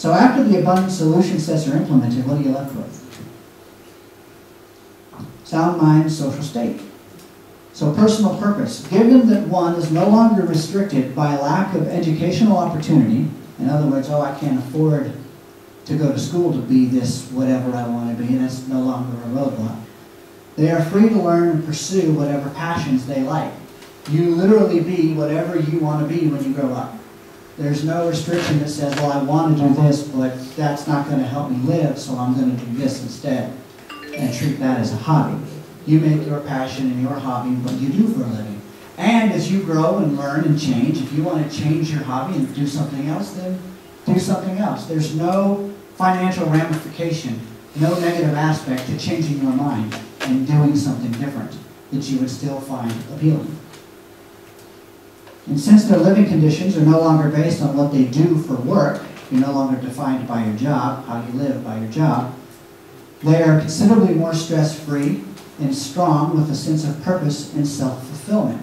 So after the abundant solution sets are implemented, what are you left with? Sound mind, social state. So personal purpose. Given that one is no longer restricted by lack of educational opportunity, in other words, oh, I can't afford to go to school to be this whatever I want to be, and that's no longer a roadblock. They are free to learn and pursue whatever passions they like. You literally be whatever you want to be when you grow up. There's no restriction that says, well, I want to do this, but that's not going to help me live, so I'm going to do this instead, and treat that as a hobby. You make your passion and your hobby what you do for a living. And as you grow and learn and change, if you want to change your hobby and do something else, then do something else. There's no financial ramification, no negative aspect to changing your mind and doing something different that you would still find appealing. And since their living conditions are no longer based on what they do for work, you're no longer defined by your job, how you live by your job, they are considerably more stress-free and strong with a sense of purpose and self-fulfillment.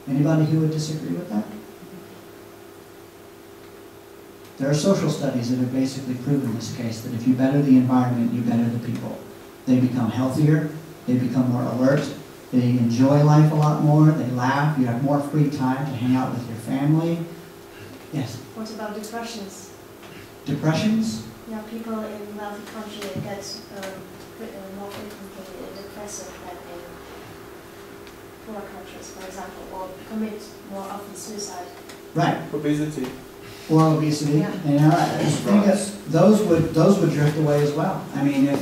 Anybody who would disagree with that? There are social studies that have basically proven this case, that if you better the environment, you better the people. They become healthier, they become more alert, they enjoy life a lot more, they laugh, you have more free time to hang out with your family. Yes? What about depressions? Depressions? Yeah, people in wealthy countries get more frequently depressive than in poor countries, for example, or commit more often suicide. Right. Obesity. Or obesity. Yeah. And I think those would drift away as well. I mean,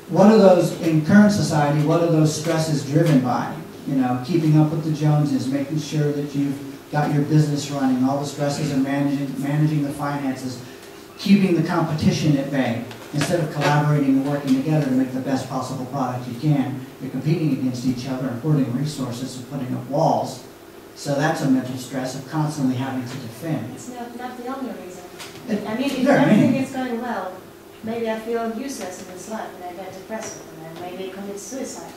what are those, in current society, what are those stresses driven by? You know, keeping up with the Joneses, making sure that you've got your business running, all the stresses of managing the finances, keeping the competition at bay. Instead of collaborating and working together to make the best possible product you can, you're competing against each other and hoarding resources and putting up walls. So that's a mental stress of constantly having to defend. It's not the only reason. I mean, if everything is going well, maybe I feel useless in this life and I get depressed and then maybe commit suicide.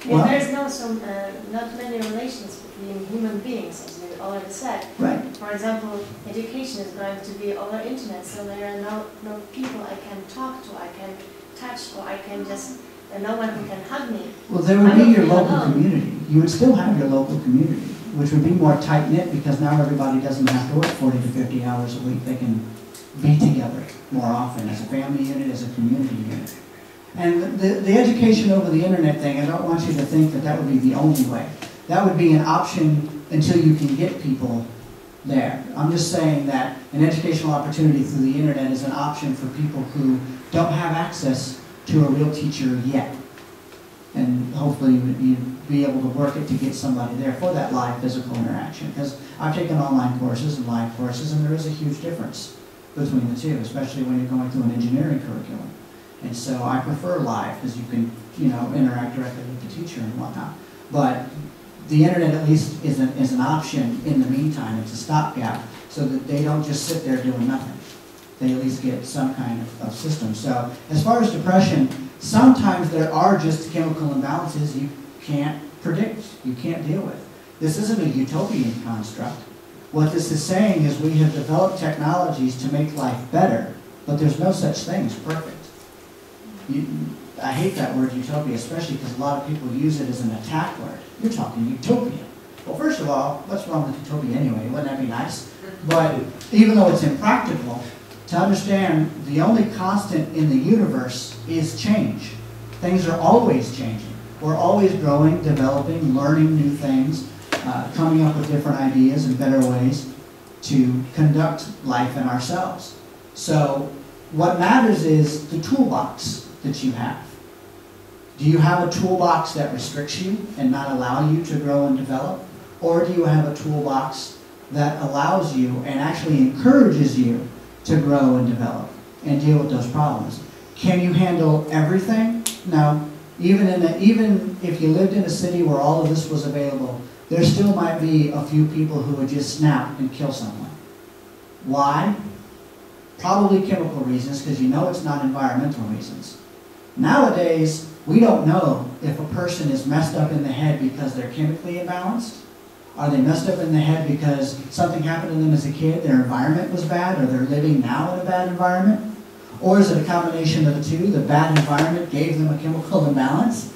Well, there's not many relations between human beings, as we already said. Right. For example, education is going to be over internet, so there are no people I can talk to, I can touch, or I can just, no one who can hug me. Well, there would be your local community. You would still have your local community, which would be more tight-knit because now everybody doesn't have to work 40 to 50 hours a week. They can be together more often as a family unit, as a community unit. And the education over the internet thing, I don't want you to think that that would be the only way. That would be an option until you can get people there. I'm just saying that an educational opportunity through the internet is an option for people who don't have access to a real teacher yet. And hopefully you'd be able to work it to get somebody there for that live physical interaction. Because I've taken online courses and live courses, and there is a huge difference between the two, especially when you're going through an engineering curriculum. And so I prefer live because you can, interact directly with the teacher and whatnot. But the internet at least is an option in the meantime. It's a stopgap so that they don't just sit there doing nothing. They at least get some kind of system. So as far as depression, sometimes there are just chemical imbalances you can't predict, you can't deal with. This isn't a utopian construct. What this is saying is we have developed technologies to make life better, but there's no such thing as perfect. I hate that word utopia, especially because a lot of people use it as an attack word. You're talking utopia. Well, first of all, what's wrong with utopia anyway? Wouldn't that be nice? But even though it's impractical, to understand the only constant in the universe is change. Things are always changing. We're always growing, developing, learning new things, coming up with different ideas and better ways to conduct life and ourselves. So what matters is the toolbox that you have. Do you have a toolbox that restricts you and not allow you to grow and develop? Or do you have a toolbox that allows you and actually encourages you to grow and develop and deal with those problems? Can you handle everything? No. Even if you lived in a city where all of this was available, there still might be a few people who would just snap and kill someone. Why? Probably chemical reasons, because you know it's not environmental reasons. Nowadays, we don't know if a person is messed up in the head because they're chemically imbalanced Are they messed up in the head because something happened to them as a kid, their environment was bad, or they're living now in a bad environment? Or is it a combination of the two? The bad environment gave them a chemical imbalance?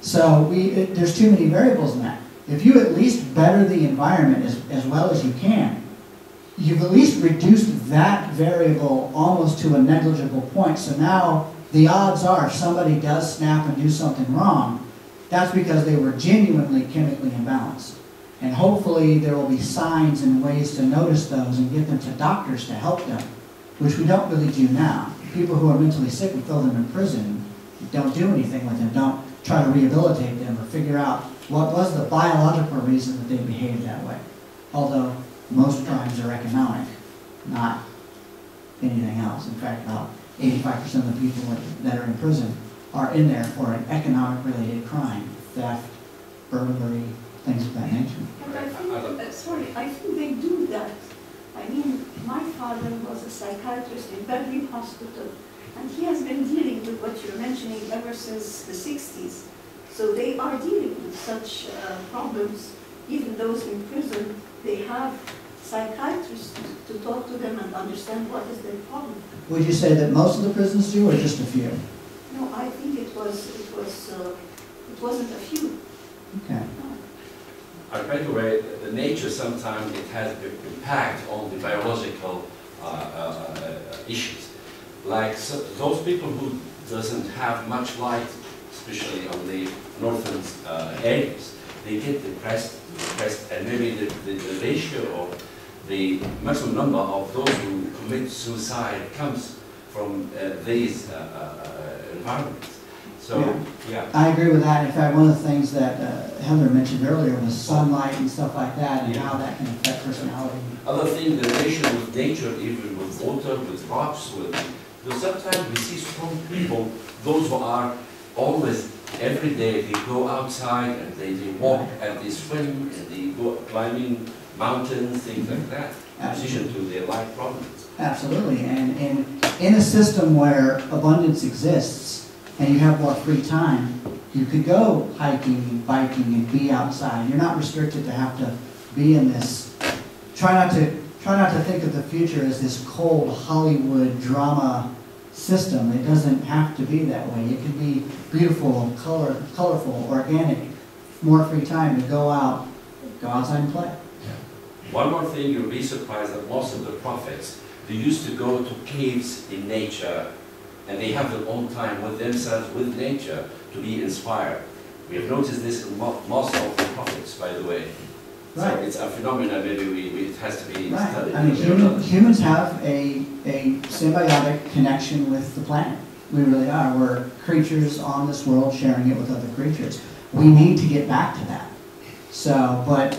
So there's too many variables in that. If you at least better the environment as well as you can, you've at least reduced that variable almost to a negligible point. So now the odds are if somebody does snap and do something wrong, that's because they were genuinely chemically imbalanced. And hopefully there will be signs and ways to notice those and get them to doctors to help them, which we don't really do now. People who are mentally sick, we throw them in prison, don't do anything with them, don't try to rehabilitate them or figure out what was the biological reason that they behaved that way. Although most crimes are economic, not anything else. In fact, about 85% of the people that are in prison are in there for an economic-related crime, theft, burglary, things of that nature. But I think, I think they do that. I mean, my father was a psychiatrist in Berlin Hospital, and he has been dealing with what you're mentioning ever since the 60s. So they are dealing with such problems. Even those in prison, they have psychiatrists to talk to them and understand what is their problem. Would you say that most of the prisons do, or just a few? No, I think it wasn't a few. Okay. By the way, the nature sometimes it has an impact on the biological issues. Like those people who doesn't have much light, especially on the northern areas, they get depressed, and maybe the ratio of the maximum number of those who commit suicide comes from these environments. So, yeah. I agree with that. In fact, one of the things that Heather mentioned earlier was sunlight and stuff like that, and how that can affect personality. Other thing, the relation with nature, even with water, with rocks, because sometimes we see strong people, those who are always, every day, they go outside and they walk and they swim and they go climbing mountains, things like that, in addition to their life problems. Absolutely, and in a system where abundance exists, and you have more free time, you could go hiking and biking and be outside. You're not restricted to have to be in this. Try not to think of the future as this cold Hollywood drama system. It doesn't have to be that way. It can be beautiful, colorful, organic, more free time to go outside and play. One more thing, you'll be surprised that most of the prophets, they used to go to caves in nature, and they have their own time with themselves, with nature, to be inspired. We have noticed this in most of the prophets, by the way. Right. So it's a phenomenon, maybe it has to be studied. I mean, humans have a symbiotic connection with the planet. We really are. We're creatures on this world sharing it with other creatures. We need to get back to that. So, but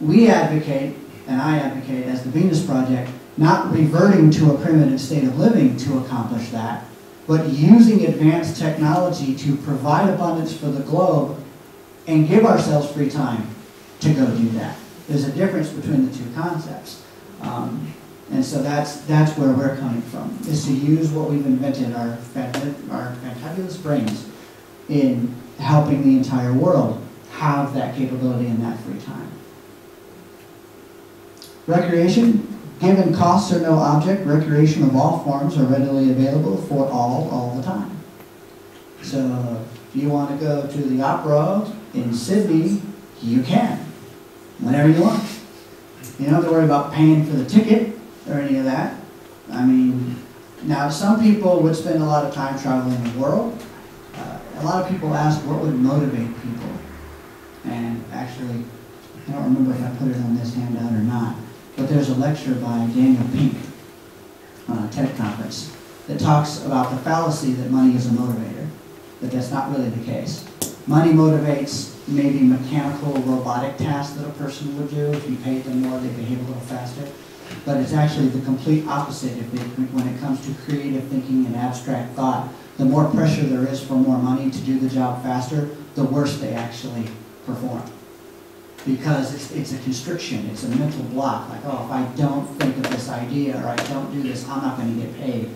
we advocate, and I advocate as the Venus Project, not reverting to a primitive state of living to accomplish that, but using advanced technology to provide abundance for the globe and give ourselves free time to go do that. There's a difference between the two concepts. And so that's where we're coming from, is to use what we've invented, our fantabulous brains, in helping the entire world have that capability and that free time. Recreation. Given costs are no object, recreation of all forms are readily available for all the time. So if you want to go to the opera in Sydney, you can, whenever you want. You don't have to worry about paying for the ticket or any of that. I mean, now some people would spend a lot of time traveling the world. A lot of people ask what would motivate people. And actually, I don't remember if I put it on this handout or not, but there's a lecture by Daniel Pink on a TED conference that talks about the fallacy that money is a motivator, that that's not really the case. Money motivates maybe mechanical, robotic tasks that a person would do. If you paid them more, they behave a little faster. But it's actually the complete opposite when it comes to creative thinking and abstract thought. The more pressure there is for more money to do the job faster, the worse they actually perform. Because it's a constriction, it's a mental block, like, oh, if I don't think of this idea or I don't do this, I'm not going to get paid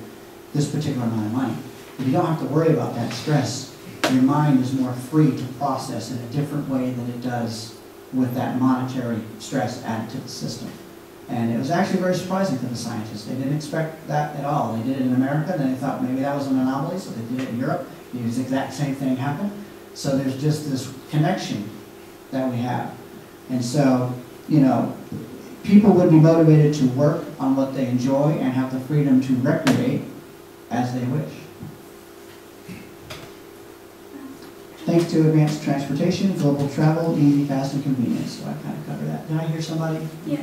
this particular amount of money. If you don't have to worry about that stress, your mind is more free to process in a different way than it does with that monetary stress added to the system. And it was actually very surprising to the scientists. They didn't expect that at all. They did it in America, then they thought maybe that was an anomaly, so they did it in Europe. The exact same thing happened. So there's just this connection that we have. And so, you know, people would be motivated to work on what they enjoy and have the freedom to recreate as they wish. Thanks to advanced transportation, global travel, easy, fast, and convenience. So I kind of covered that. Did I hear somebody? Yeah.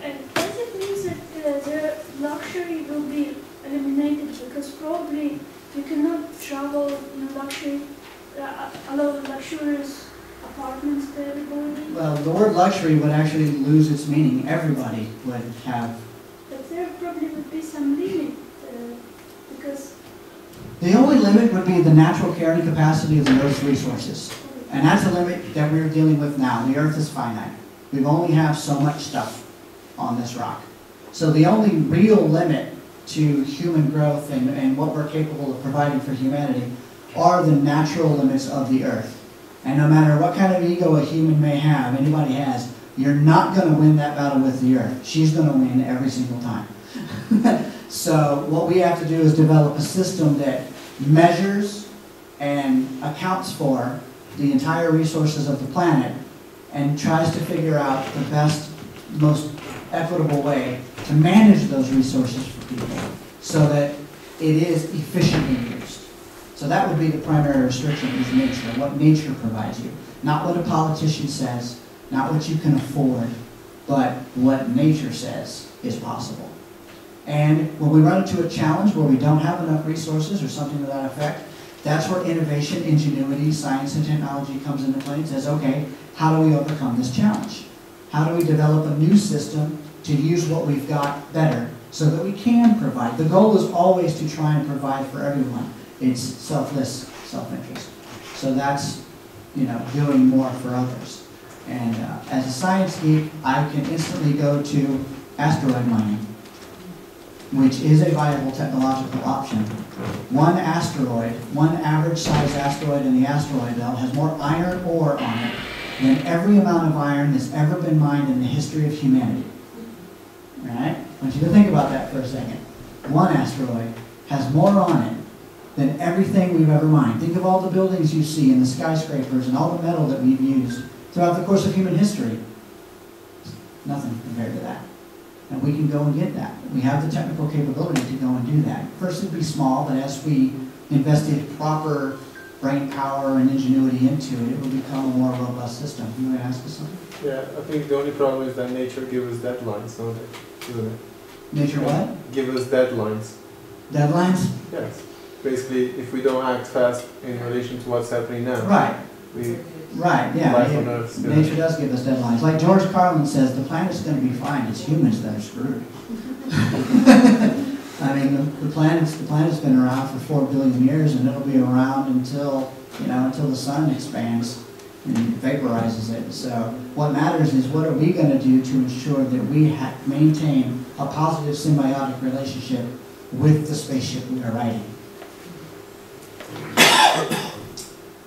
And does it mean that the luxury will be eliminated because probably you cannot travel in a luxury, a lot of luxurious apartments to everybody? Well, the word luxury would actually lose its meaning. Everybody would have. But there probably would be some limit because... The only limit would be the natural carrying capacity of the Earth's resources. And that's a limit that we're dealing with now. The Earth is finite. We only have so much stuff on this rock. So the only real limit to human growth and what we're capable of providing for humanity are the natural limits of the Earth. And no matter what kind of ego a human may have, anybody has, you're not going to win that battle with the Earth. She's going to win every single time. So what we have to do is develop a system that measures and accounts for the entire resources of the planet and tries to figure out the best, most equitable way to manage those resources for people so that it is efficiently used. So that would be the primary restriction, is nature, what nature provides you. Not what a politician says, not what you can afford, but what nature says is possible. And when we run into a challenge where we don't have enough resources or something to that effect, that's where innovation, ingenuity, science, and technology comes into play and says, okay, how do we overcome this challenge? How do we develop a new system to use what we've got better so that we can provide? The goal is always to try and provide for everyone. It's selfless self-interest. So that's, you know, doing more for others. And as a science geek, I can instantly go to asteroid mining, which is a viable technological option. One asteroid, one average size asteroid in the asteroid belt has more iron ore on it than every amount of iron that's ever been mined in the history of humanity. All right? I want you to think about that for a second. One asteroid has more on it than everything we've ever mined. Think of all the buildings you see and the skyscrapers and all the metal that we've used throughout the course of human history. Nothing compared to that. And we can go and get that. We have the technical capability to go and do that. First it'd be small, but as we invested proper brain power and ingenuity into it, it will become a more robust system. You want to ask us something? Yeah, I think the only problem is that nature gives us deadlines, don't it? Isn't it? Nature what? Give us deadlines. Deadlines? Yes. Basically, if we don't act fast in relation to what's happening now, Right. we Right, yeah. life on Earth. Nature does give us deadlines. Like George Carlin says, the planet's going to be fine. It's humans that are screwed. I mean, the planet's been around for 4 billion years, and it'll be around until, you know, until the sun expands and vaporizes it. So what matters is what are we going to do to ensure that we maintain a positive symbiotic relationship with the spaceship we are riding.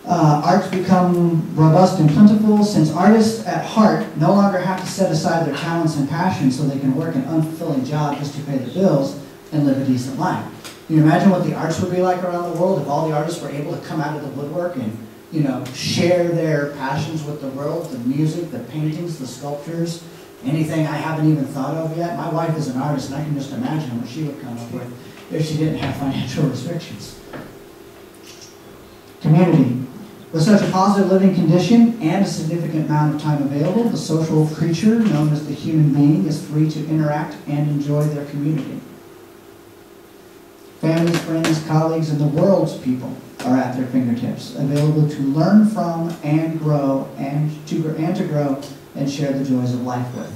Arts become robust and plentiful since artists at heart no longer have to set aside their talents and passions so they can work an unfulfilling job just to pay the bills and live a decent life. Can you imagine what the arts would be like around the world if all the artists were able to come out of the woodwork and, you know, share their passions with the world, the music, the paintings, the sculptures, anything I haven't even thought of yet? My wife is an artist, and I can just imagine what she would come up with if she didn't have financial restrictions. Community. With such a positive living condition and a significant amount of time available, the social creature known as the human being is free to interact and enjoy their community. Families, friends, colleagues, and the world's people are at their fingertips, available to learn from and grow and to grow and share the joys of life with.